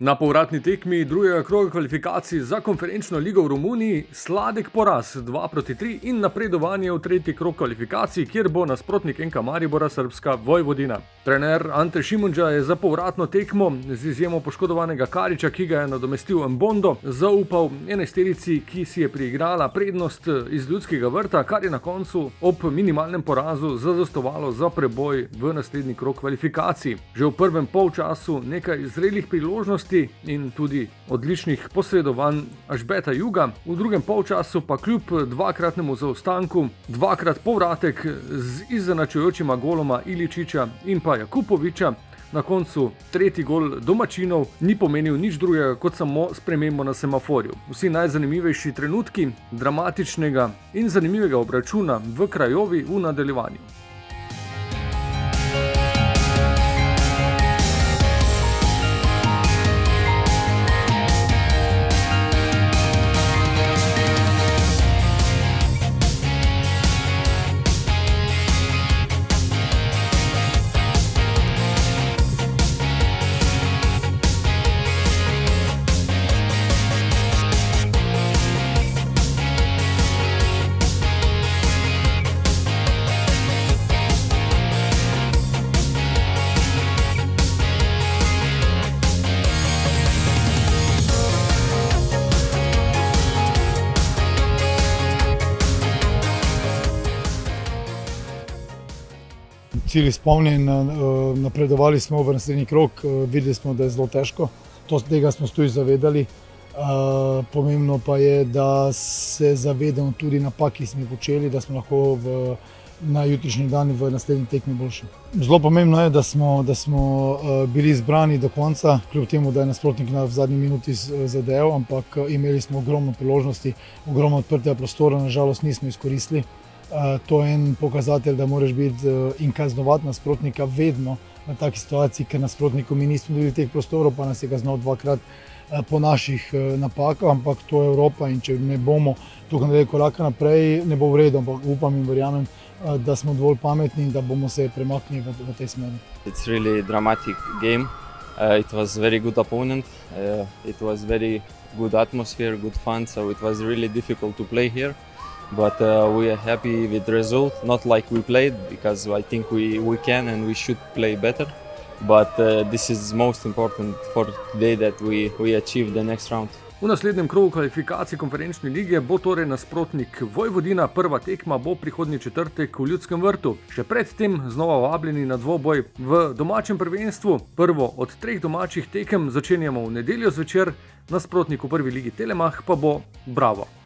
Na povratni tekmi drugega kroga kvalifikacij za konferenčno ligo v Romuniji sladek poraz 2-3 in napredovanje v tretji krog kvalifikacij, kjer bo nasprotnik NK Maribora srbska Vojvodina. Trener Ante Šimundža je za povratno tekmo z izjemo poškodovanega Kariča, ki ga je nadomestil Mbondo, zaupal enajsterici, ki si je priigrala prednost iz Ljudskega vrta, kar je na koncu ob minimalnem porazu zadostovalo za preboj v naslednji krog kvalifikacij. Že v prvem polčasu nekaj zrelih priložnosti in tudi odličnih posredovanj Ažbeta Juga, v drugem polčasu pa kljub dvakratnemu zaostanku, dvakrat povratek z izenačujočima goloma Iličiča in pa Jakupoviča, na koncu tretji gol domačinov ni pomenil nič drugega kot samo spremembo na semaforju. Vsi najzanimivejši trenutki dramatičnega in zanimivega obračuna v Krajovi v nadaljevanju. Cilj izpolnjen, napredovali smo v naslednji krog, videli smo, da je zelo težko, tega smo se tudi zavedali. Pomembno pa je, da se zavedamo tudi napak, ki smo jih počeli, da smo lahko na jutrišnji dan v naslednji tekmi boljši. Zelo pomembno je, da smo bili zbrani do konca, kljub temu, da je nasprotnik v zadnji minuti zadel, ampak imeli smo ogromno priložnosti, ogromno odprtega prostora, nažalost nismo izkoristili. To je en pokazatelj, da moraš biti in kaznovati nasprotnika vedno v taki situaciji, ker nasprotniku mi nismo dobili teh prostorov, pa nas je kaznoval dvakrat po naših napakah, ampak to je Evropa in če ne bomo tukaj naredili koraka naprej, ne bo v redu, ampak upam in verjamem, da smo dovolj pametni in da bomo se premaknili v tej smeri. It's really dramatic game. It was very good opponent. It was very good atmosphere, good fun, so it was really difficult to play here. But we are happy with the result, not like we played, because I think we can and we should play better. But this is most important for today, that we achieve the next round. V naslednjem krogu kvalifikacij konferenčne lige bo torej nasprotnik Vojvodina, prva tekma bo prihodnji četrtek v Ljudskem vrtu. Še predtem znova vabljeni na dvoboj v domačem prvenstvu. Prvo od 3 domačih tekem začenjamo v nedeljo zvečer, nasprotnik v prvi ligi Telemach pa bo Bravo.